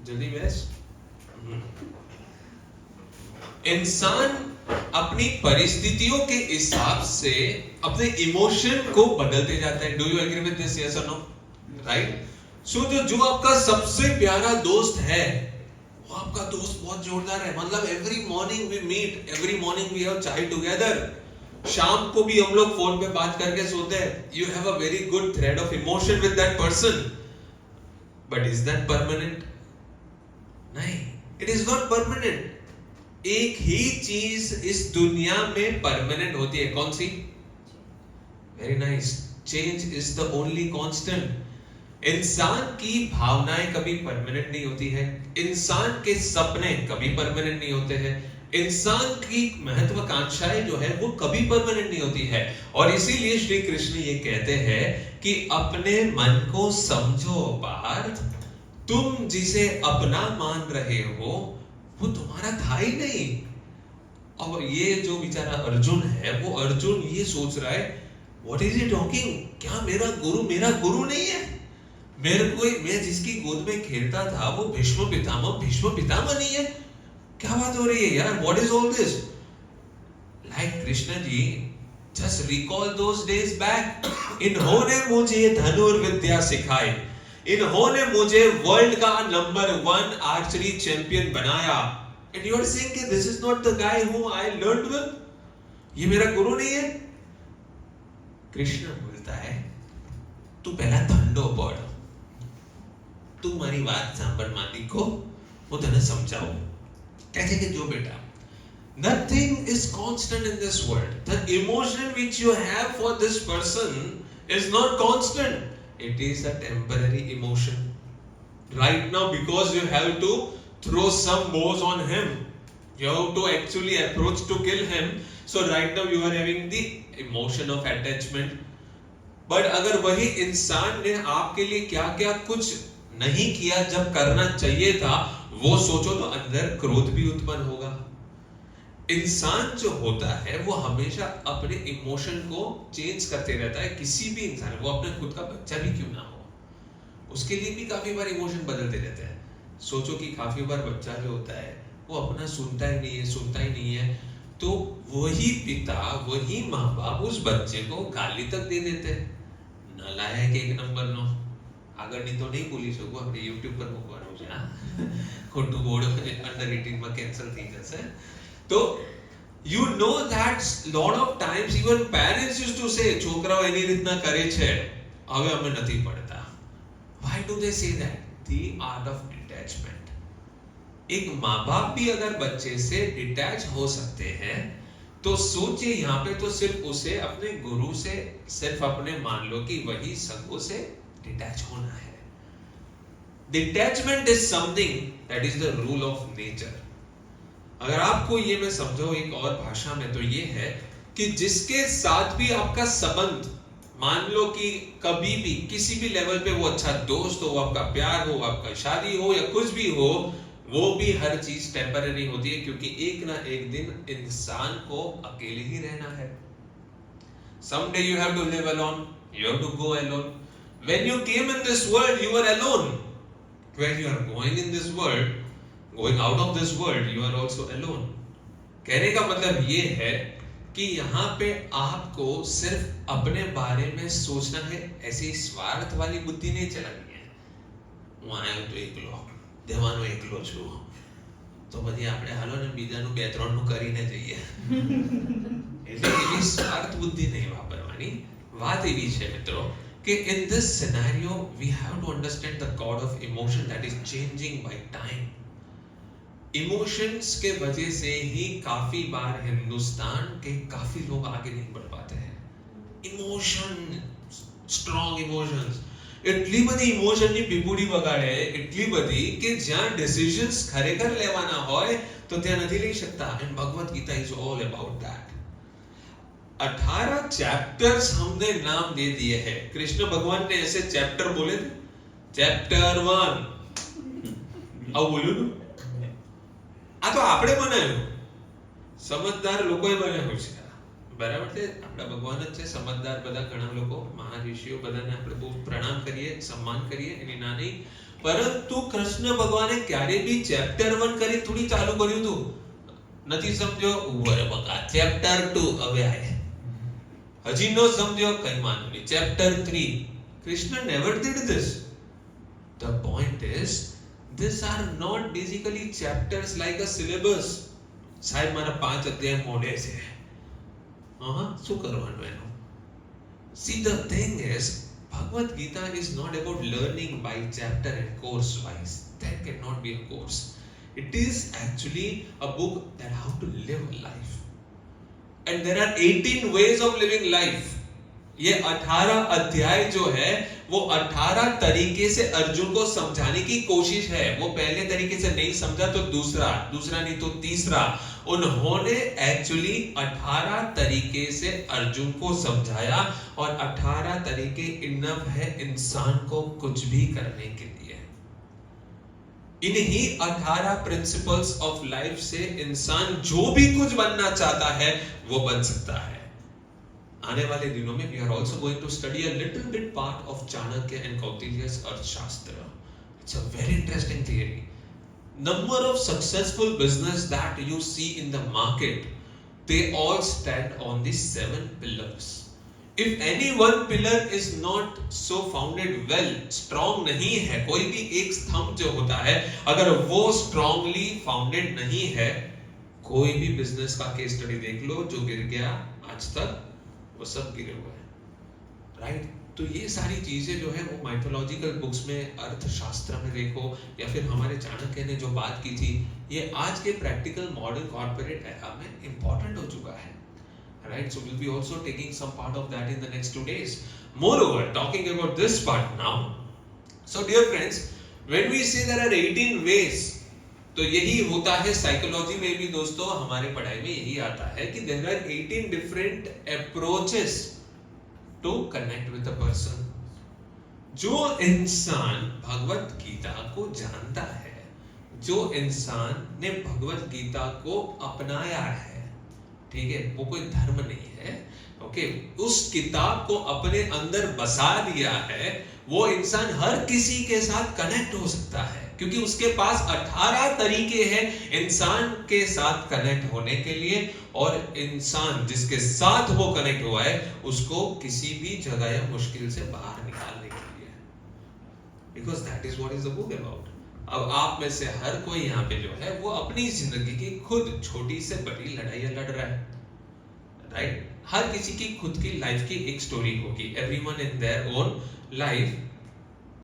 जल्दी बेस। इंसान अपनी परिस्थितियों के हिसाब से अपने इमोशन को बदलते जाता है। Do you agree with this? Yes और नो? राइट। सो जो आपका सबसे प्यारा दोस्त है, वो आपका दोस्त बहुत जोरदार है, मतलब every morning we meet, every morning we have chai together, शाम को भी हम लोग फोन पे बात करके सोते हैं। You have a very good thread of emotion with that person, but is that permanent? नहीं, इट इज नॉट परमानेंट। एक ही चीज इस दुनिया में परमानेंट होती है, कौन सी? Very nice, change is the only constant. इंसान की भावनाएं कभी परमानेंट नहीं होती है, इंसान के सपने कभी परमानेंट नहीं होते हैं, इंसान की महत्वाकांक्षाएं जो है वो कभी परमानेंट नहीं होती है। और इसीलिए श्री कृष्ण ये कहते हैं कि अपने मन को समझो पार्थ, तुम जिसे अपना मान रहे हो वो तुम्हारा था ही नहीं। और ये जो बेचारा अर्जुन है, वो अर्जुन ये सोच रहा है, व्हाट इज ही टॉकिंग? क्या मेरा गुरु नहीं है? मेरे को, मैं जिसकी गोद में खेलता था वो भीष्म पितामह नहीं है? क्या बात हो रही है यार? What is all this? Like Krishna ji, just recall those days back. इन्होंने मुझे धनुर्विद्या सिखाई, इन्होंने मुझे वर्ल्ड का नंबर 1 आर्चरी चैंपियन बनाया, एंड यू आर सेइंग कि this is not the guy who I learned with? ये मेरा गुरु नहीं है? कृष्ण बोलता है, तू पहला ठंडो पड़, तू मारी बात सांभळ मालिको, હું તને સમજાવું। કહે કે જો બેટા, nothing is constant in this world. The emotion which you have for this person is not constant. It is a temporary emotion. Right now, because you have to throw some bows on him, you have to actually approach to kill him. So right now you are having the emotion of attachment. But अगर वही इंसान ने आपके लिए क्या क्या कुछ नहीं किया जब करना चाहिए था, वो सोचो तो अंदर क्रोध भी उत्पन्न होगा। इंसान जो होता है वो हमेशा अपने इमोशन को चेंज करते रहता है। किसी भी इंसान, वो अपने खुद का बच्चा भी क्यों ना हो, उसके लिए भी काफी बार इमोशन बदलते रहते हैं। सोचो कि काफी बार बच्चा जो होता है वो अपना सुनता ही नहीं है, तो वही पिता, वही माँ बाप उस बच्चे को गाली तक दे देते हैं। नालायक एक नंबर नो। આગળની તો નહીં બોલી શકું, આપણે YouTube પર મૂકવાનું છે, હા ખોટું બોર્ડ અંડર 18 માં કેન્સલ થઈ જશે। તો you know that lot of times even parents used to say છોકરાઓ એની રીતના કરે છે, હવે અમે નથી પડતા। why do they say that? The art of detachment। एक माँ बाप भी अगर बच्चे से डिटैच हो सकते हैं, तो सोचिए यहाँ पे तो सिर्फ उसे अपने गुरु से, सिर्फ अपने मान लो कि वही संगों से डिटैच होना है। Detachment is something that is the rule of nature. अगर आपको ये मैं समझाऊं एक और भाषा में, तो ये है कि जिसके साथ भी आपका संबंध, मान लो कि कभी भी किसी भी लेवल पे वो अच्छा दोस्त हो, आपका प्यार हो, आपका शादी हो या कुछ भी हो, वो भी हर चीज टेम्पररी होती है, क्योंकि एक ना एक दिन इंसान को अकेले ही रहना है। Someday you have to live alone, you have to go alone. When you came in this world, you were alone. When you are going in this world, going out of this world, you are also alone. कहने का मतलब ये है कि यहाँ पे आपको सिर्फ अपने बारे में सोचना है, ऐसी स्वार्थ वाली बुद्धि नहीं चलानी है। હું આયો તો એકલો, દેવાનો એકલો છું, તો પછી આપણે હાલો ને બીજાનું 2-3 નું કરીને જઈએ। એટલે એવી સ્વાર્થ બુદ્ધિ નહીં વાપરવાની। વાત એવી છે મિત્રો कि in this scenario we have to understand the god of emotion that is changing by time। Emotions के वजह से ही काफी बार हिंदुस्तान के काफी लोग आगे नहीं बढ़ पाते हैं। इमोशन, स्ट्रॉन्ग इमोशंस, એટલી બધી ઇમોશનની પીપુડી વગાડે, એટલી બધી કે જ્યાં ડિસિઝન્સ ખરેખર લેવાના હોય તો ત્યાં નથી લઈ શકતા। And Bhagavad Gita is all about that. 18 chapters हमने नाम दे दिए हैं। कृष्ण भगवान ने ऐसे चैप्टर बोले थे, चैप्टर 1 આવું બોલ્યું ને? આ તો આપણે બનાવ્યું, સમજદાર લોકોએ બનાવ્યું છે, બરાબર છે? આપણા ભગવાન જ છે સમજદાર। બધા ઘણા લોકો, મહાન ઋષિઓ, બધાને આપણે બહુ પ્રણામ કરીએ, સન્માન કરીએ, એની નાની પરંતુ કૃષ્ણ ભગવાને ક્યારે બી ચેપ્ટર 1 કરી થોડી ચાલુ કર્યું હતું. નથી સમજો ઉભરે બકા ચેપ્ટર 2 હવે આય હજી નો સમજો કઈ માનો નહીં chapter 3. Krishna never did this. The point is these are not basically chapters like a syllabus. સાહેબ મારા 5 અધ્યાય મોડે છે. શું કરવાનું એનું? See, the thing is, Bhagavad Gita is not about learning by chapter and course wise. That cannot be a course. It is actually a book that how to live life. And there are 18 ways of living life. ये 18 अध्याय जो है वो 18 तरीके से अर्जुन को समझाने की कोशिश है. वो पहले तरीके से नहीं समझा तो दूसरा नहीं तो तीसरा. उन्होंने एक्चुअली 18 तरीके से अर्जुन को समझाया और 18 तरीके इनफ है इंसान को कुछ भी करने के लिए. इन्हीं 18 प्रिंसिपल्स ऑफ लाइफ से इंसान जो भी कुछ बनना चाहता है वो बन सकता है. आने वाले दिनों में we are also going to study a little bit part of Chanakya and Kautilya's Arthashastra. It's a very interesting theory. Number of successful business that you see in the market, they all stand on these 7 pillars. If any one pillar is not so founded well, strong नहीं है, कोई भी एक स्तंभ जो होता है अगर वो strongly founded नहीं है, कोई भी बिजनेस का केस स्टडी देख लो जो गिर गया आज तक वो सब गिरे हुए हैं. राइट? तो ये सारी चीजें जो है वो माइथोलॉजिकल बुक्स में अर्थशास्त्र में देखो या फिर हमारे चाणक्य ने जो बात की थी ये आज के प्रैक्टिकल मॉडर्न कॉर्पोरेट एरा में इंपॉर्टेंट हो चुका है. Right? So will be also taking some part of that in the next 2 days. Moreover, talking about this part now. So dear friends, when we say there are 18 ways, तो यही होता है psychology में भी दोस्तों, हमारे पढ़ाई में यही आता है कि there are 18 different approaches to connect with a person. जो इंसान भगवत गीता को जानता है, जो इंसान ने भगवत गीता को अपनाया है, ठीक है, वो कोई धर्म नहीं है, ओके, उस किताब को अपने अंदर बसा दिया है, वो इंसान हर किसी के साथ कनेक्ट हो सकता है क्योंकि उसके पास 18 तरीके हैं इंसान के साथ कनेक्ट होने के लिए. और इंसान जिसके साथ वो कनेक्ट हुआ है उसको किसी भी जगह या मुश्किल से बाहर निकालने के लिए. Because that is what is the book about. अब आप में से हर कोई यहाँ पे जो है वो अपनी जिंदगी की खुद छोटी से बड़ी लड़ाइयां लड़ रहा है. राइट? हर किसी की खुद की लाइफ की एक स्टोरी होगी. Everyone in their own life